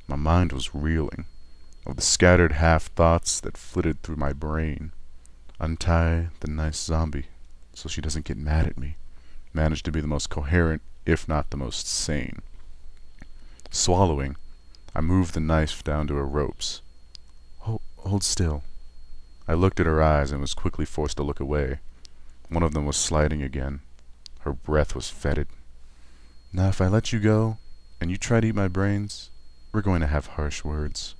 My mind was reeling, of the scattered half-thoughts that flitted through my brain. Untie the nice zombie so she doesn't get mad at me. Managed to be the most coherent, if not the most sane. Swallowing, I moved the knife down to her ropes. Hold still. I looked at her eyes and was quickly forced to look away. One of them was sliding again. Her breath was fetid. Now if I let you go, and you try to eat my brains, we're going to have harsh words.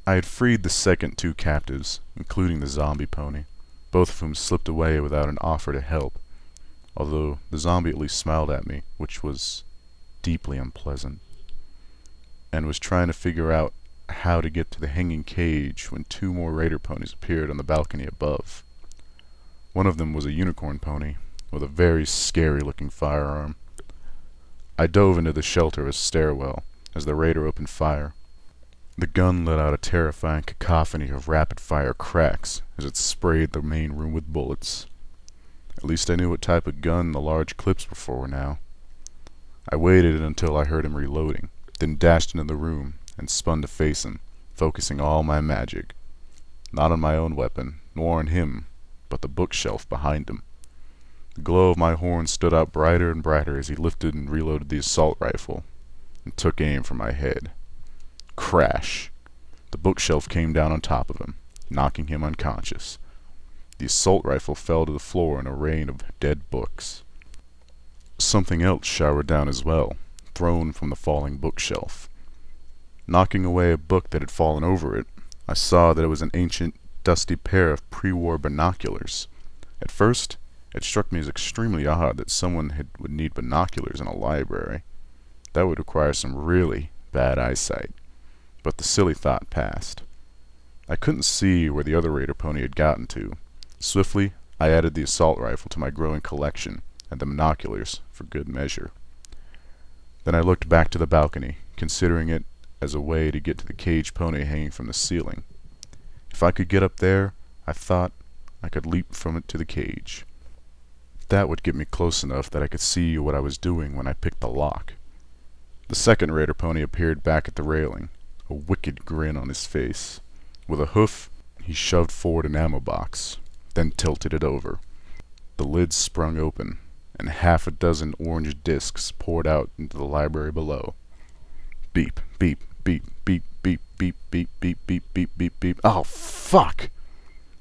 I had freed the second two captives, including the zombie pony, both of whom slipped away without an offer to help, although the zombie at least smiled at me, which was deeply unpleasant, and was trying to figure out how to get to the hanging cage when two more raider ponies appeared on the balcony above. One of them was a unicorn pony, with a very scary-looking firearm. I dove into the shelter of a stairwell as the raider opened fire. The gun let out a terrifying cacophony of rapid-fire cracks as it sprayed the main room with bullets. At least I knew what type of gun the large clips were for now. I waited until I heard him reloading, then dashed into the room and spun to face him, focusing all my magic. Not on my own weapon, nor on him, but the bookshelf behind him. The glow of my horn stood out brighter and brighter as he lifted and reloaded the assault rifle and took aim for my head. Crash! The bookshelf came down on top of him, knocking him unconscious. The assault rifle fell to the floor in a rain of dead books. Something else showered down as well, thrown from the falling bookshelf. Knocking away a book that had fallen over it, I saw that it was an ancient, dusty pair of pre-war binoculars. At first, it struck me as extremely odd that someone would need binoculars in a library. That would require some really bad eyesight. But the silly thought passed. I couldn't see where the other raider pony had gotten to. Swiftly, I added the assault rifle to my growing collection, and the binoculars for good measure. Then I looked back to the balcony, considering it as a way to get to the cage pony hanging from the ceiling. If I could get up there, I thought I could leap from it to the cage. That would get me close enough that I could see what I was doing when I picked the lock. The second raider pony appeared back at the railing, a wicked grin on his face. With a hoof, he shoved forward an ammo box, then tilted it over. The lid sprung open, and half a dozen orange discs poured out into the library below. Beep, beep, beep, beep, beep, beep, beep, beep, beep, beep, beep, beep. Oh, fuck!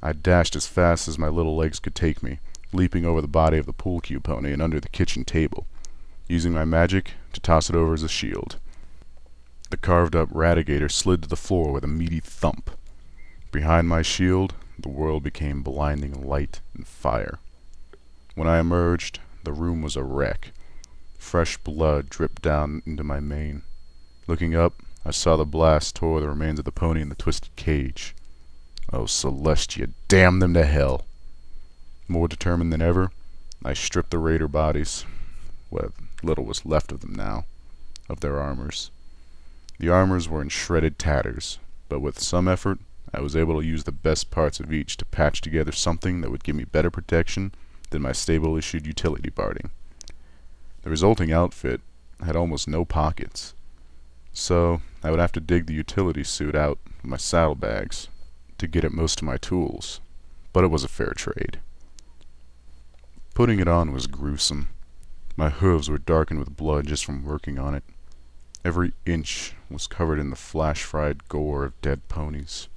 I dashed as fast as my little legs could take me, leaping over the body of the pool cue pony and under the kitchen table, using my magic to toss it over as a shield. The carved-up radigator slid to the floor with a meaty thump. Behind my shield, the world became blinding light and fire. When I emerged, the room was a wreck. Fresh blood dripped down into my mane. Looking up, I saw the blast tore the remains of the pony in the twisted cage. Oh, Celestia, damn them to hell! More determined than ever, I stripped the raider bodies, what little was left of them now, of their armors. The armors were in shredded tatters, but with some effort, I was able to use the best parts of each to patch together something that would give me better protection than my stable-issued utility barding. The resulting outfit had almost no pockets, so I would have to dig the utility suit out of my saddlebags to get at most of my tools, but it was a fair trade. Putting it on was gruesome. My hooves were darkened with blood just from working on it. Every inch was covered in the flash-fried gore of dead ponies.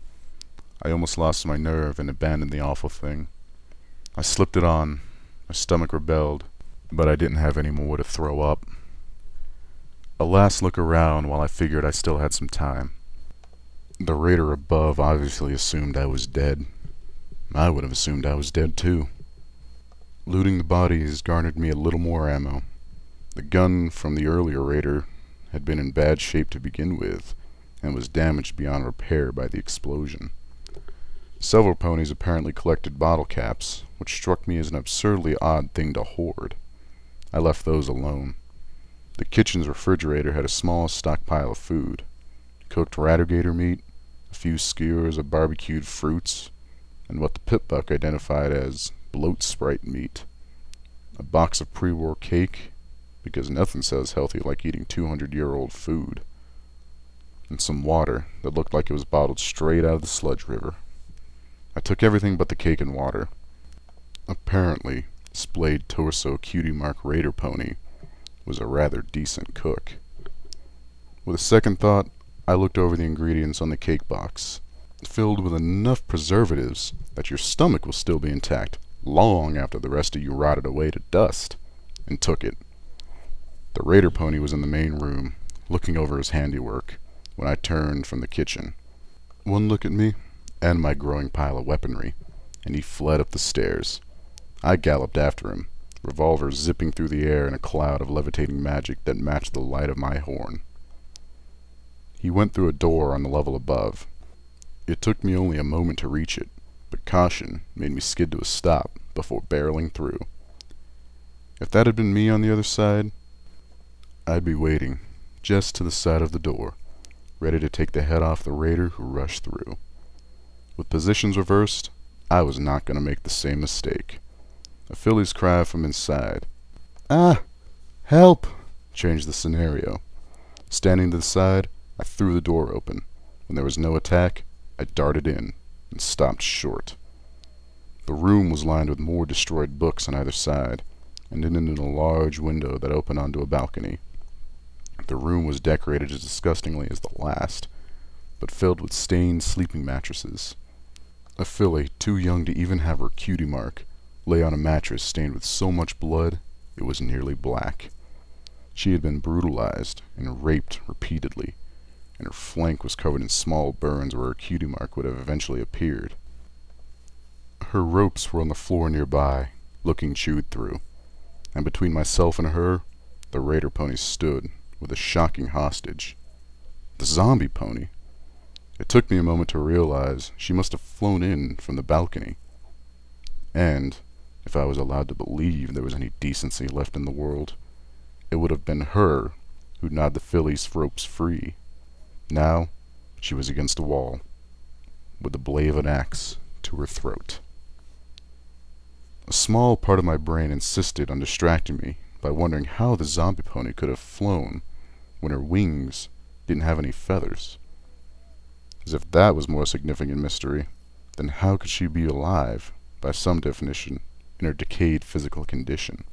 I almost lost my nerve and abandoned the awful thing. I slipped it on. My stomach rebelled, but I didn't have any more to throw up. A last look around while I figured I still had some time. The raider above obviously assumed I was dead. I would have assumed I was dead too. Looting the bodies garnered me a little more ammo. The gun from the earlier raider had been in bad shape to begin with, and was damaged beyond repair by the explosion. Several ponies apparently collected bottle caps, which struck me as an absurdly odd thing to hoard. I left those alone. The kitchen's refrigerator had a small stockpile of food. Cooked radigator meat, a few skewers of barbecued fruits, and what the pip-buck identified as bloat sprite meat, a box of pre-war cake, because nothing sounds healthy like eating 200-year-old food, and some water that looked like it was bottled straight out of the sludge river. I took everything but the cake and water. Apparently, splayed torso cutie mark raider pony was a rather decent cook. With a second thought, I looked over the ingredients on the cake box, filled with enough preservatives that your stomach will still be intact long after the rest of you rotted away to dust, and took it. The raider pony was in the main room, looking over his handiwork, when I turned from the kitchen. One look at me, and my growing pile of weaponry, and he fled up the stairs. I galloped after him, revolver zipping through the air in a cloud of levitating magic that matched the light of my horn. He went through a door on the level above. It took me only a moment to reach it, but caution made me skid to a stop before barreling through. If that had been me on the other side, I'd be waiting, just to the side of the door, ready to take the head off the raider who rushed through. With positions reversed, I was not going to make the same mistake. A filly's cry from inside, "Ah! Help!" changed the scenario. Standing to the side, I threw the door open. When there was no attack, I darted in and stopped short. The room was lined with more destroyed books on either side, and ended in a large window that opened onto a balcony. The room was decorated as disgustingly as the last, but filled with stained sleeping mattresses. A filly, too young to even have her cutie mark, lay on a mattress stained with so much blood it was nearly black. She had been brutalized and raped repeatedly, and her flank was covered in small burns where her cutie mark would have eventually appeared. Her ropes were on the floor nearby, looking chewed through, and between myself and her, the raider pony stood with a shocking hostage. The zombie pony. It took me a moment to realize she must have flown in from the balcony. And, if I was allowed to believe there was any decency left in the world, it would have been her who gnawed the filly's ropes free. Now, she was against a wall, with the blade of an axe to her throat. A small part of my brain insisted on distracting me by wondering how the zombie pony could have flown when her wings didn't have any feathers. As if that was more significant mystery, then how could she be alive, by some definition, in her decayed physical condition?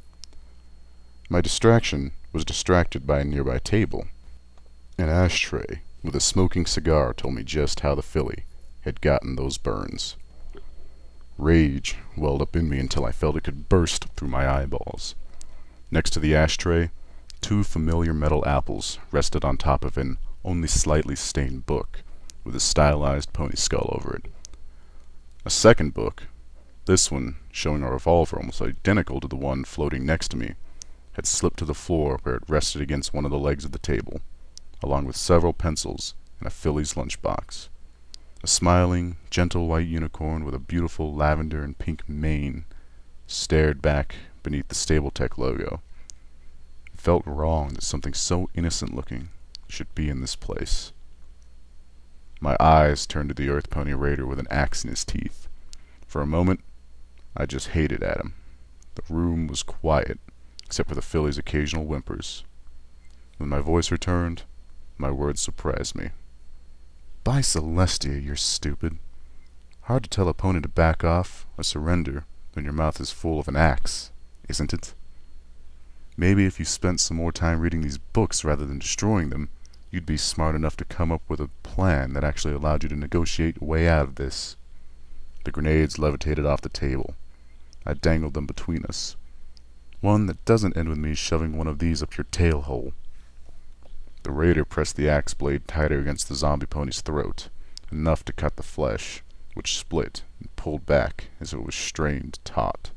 My distraction was distracted by a nearby table. An ashtray with a smoking cigar told me just how the filly had gotten those burns. Rage welled up in me until I felt it could burst through my eyeballs. Next to the ashtray, 2 familiar metal apples rested on top of an only slightly stained book with a stylized pony skull over it. A second book, this one showing a revolver almost identical to the one floating next to me, had slipped to the floor where it rested against one of the legs of the table, along with several pencils and a filly's lunchbox. A smiling, gentle white unicorn with a beautiful lavender and pink mane stared back beneath the Stable-Tech logo. It felt wrong that something so innocent-looking should be in this place. My eyes turned to the Earth Pony Raider with an axe in his teeth. For a moment, I just hated at him. The room was quiet, except for the filly's occasional whimpers. When my voice returned, my words surprised me. "By Celestia, you're stupid. Hard to tell a pony to back off or surrender when your mouth is full of an axe, isn't it? Maybe if you spent some more time reading these books rather than destroying them, you'd be smart enough to come up with a plan that actually allowed you to negotiate a way out of this." The grenades levitated off the table. I dangled them between us. "One that doesn't end with me shoving one of these up your tail hole." The raider pressed the axe blade tighter against the zombie pony's throat, enough to cut the flesh, which split and pulled back as it was strained taut.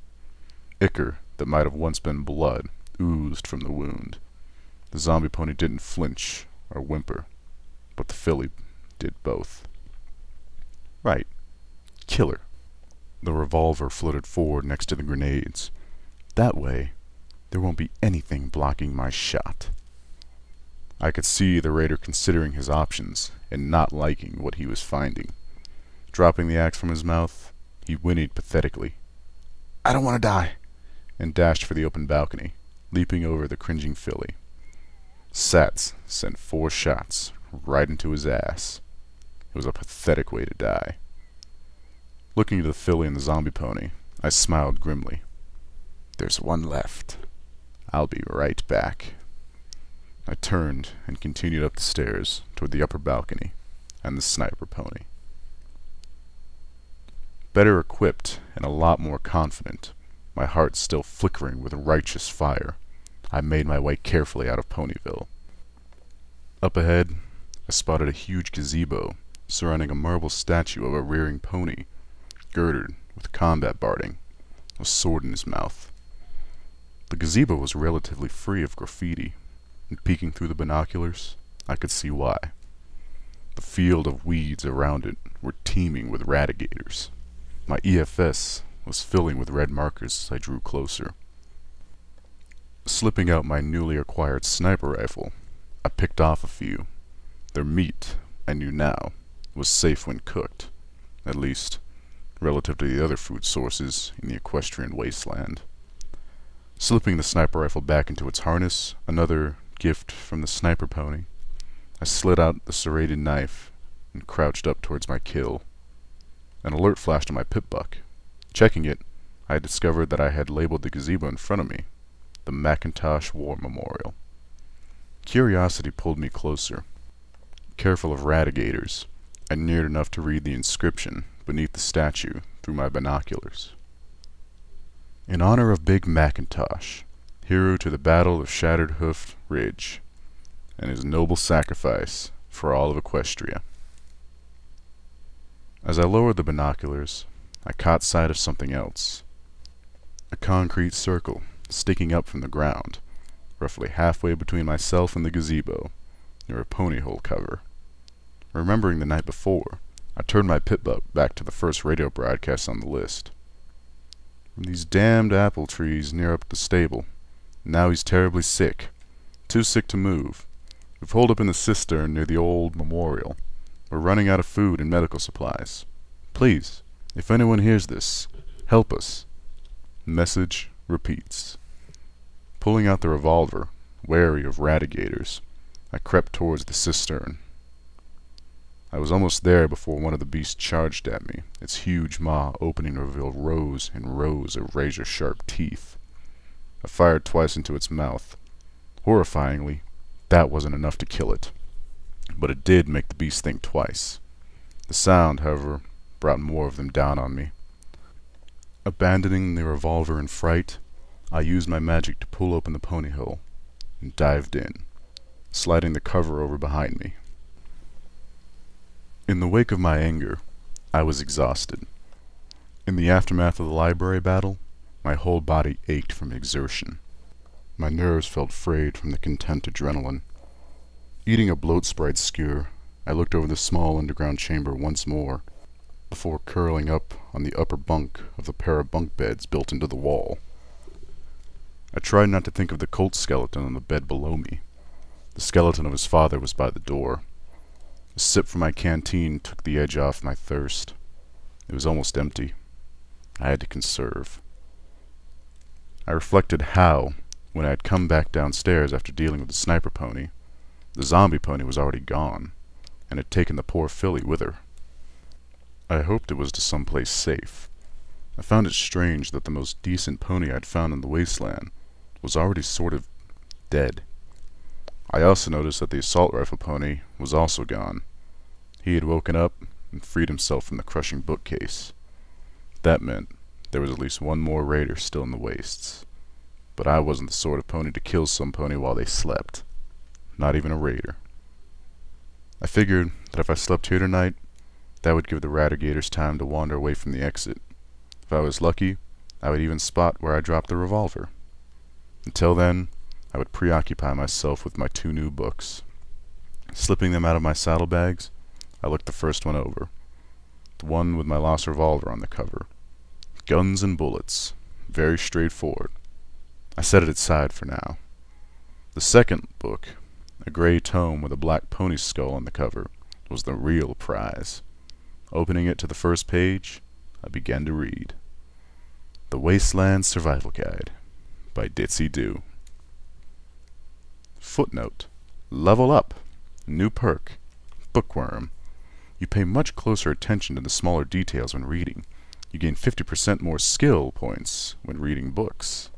Ichor that might have once been blood oozed from the wound. The zombie pony didn't flinch or whimper, but the filly did both. Right. Kill her. The revolver floated forward next to the grenades. That way, there won't be anything blocking my shot. I could see the raider considering his options and not liking what he was finding. Dropping the axe from his mouth, he whinnied pathetically, "I don't want to die," and dashed for the open balcony, leaping over the cringing filly. Sats sent 4 shots right into his ass. It was a pathetic way to die. Looking at the filly and the zombie pony, I smiled grimly. There's one left. I'll be right back. I turned and continued up the stairs toward the upper balcony and the sniper pony. Better equipped and a lot more confident, my heart still flickering with righteous fire, I made my way carefully out of Ponyville. Up ahead, I spotted a huge gazebo surrounding a marble statue of a rearing pony, girded with combat barding, a sword in his mouth. The gazebo was relatively free of graffiti, and peeking through the binoculars, I could see why. The field of weeds around it were teeming with radigators. My EFS was filling with red markers as I drew closer. Slipping out my newly acquired sniper rifle, I picked off a few. Their meat, I knew now, was safe when cooked, at least relative to the other food sources in the equestrian wasteland. Slipping the sniper rifle back into its harness, another gift from the sniper pony, I slid out the serrated knife and crouched up towards my kill. An alert flashed on my pip buck. Checking it, I had discovered that I had labeled the gazebo in front of me, the Macintosh War Memorial. Curiosity pulled me closer. Careful of radigators, I neared enough to read the inscription beneath the statue through my binoculars. In honor of Big Macintosh, hero to the Battle of Shattered Hoof Ridge, and his noble sacrifice for all of Equestria. As I lowered the binoculars, I caught sight of something else. A concrete circle sticking up from the ground, roughly halfway between myself and the gazebo, near a pony hole cover. Remembering the night before, I turned my pit buck back to the first radio broadcast on the list. From these damned apple trees near up the stable. Now he's terribly sick. Too sick to move. We've holed up in the cistern near the old memorial. We're running out of food and medical supplies. Please, if anyone hears this, help us. Message repeats. Pulling out the revolver, wary of radigators, I crept towards the cistern. I was almost there before one of the beasts charged at me, its huge maw opening to reveal rows and rows of razor-sharp teeth. I fired twice into its mouth. Horrifyingly, that wasn't enough to kill it. But it did make the beast think twice. The sound, however, brought more of them down on me. Abandoning the revolver in fright, I used my magic to pull open the pony hole, and dived in, sliding the cover over behind me. In the wake of my anger, I was exhausted. In the aftermath of the library battle, my whole body ached from exertion. My nerves felt frayed from the content adrenaline. Eating a bloat sprite skewer, I looked over the small underground chamber once more, before curling up on the upper bunk of the pair of bunk beds built into the wall. I tried not to think of the Colt skeleton on the bed below me. The skeleton of his father was by the door. A sip from my canteen took the edge off my thirst. It was almost empty. I had to conserve. I reflected how, when I had come back downstairs after dealing with the sniper pony, the zombie pony was already gone, and had taken the poor filly with her. I hoped it was to some place safe. I found it strange that the most decent pony I'd found in the wasteland was already sort of dead. I also noticed that the assault rifle pony was also gone. He had woken up and freed himself from the crushing bookcase. That meant there was at least one more raider still in the wastes. But I wasn't the sort of pony to kill some pony while they slept. Not even a raider. I figured that if I slept here tonight, that would give the radigators time to wander away from the exit. If I was lucky, I would even spot where I dropped the revolver. Until then, I would preoccupy myself with my 2 new books. Slipping them out of my saddlebags, I looked the first one over. The one with my lost revolver on the cover. Guns and bullets. Very straightforward. I set it aside for now. The second book, a gray tome with a black pony skull on the cover, was the real prize. Opening it to the first page, I began to read. The Wasteland Survival Guide by Ditzy Doo. Footnote. Level up. New perk. Bookworm. You pay much closer attention to the smaller details when reading. You gain 50% more skill points when reading books.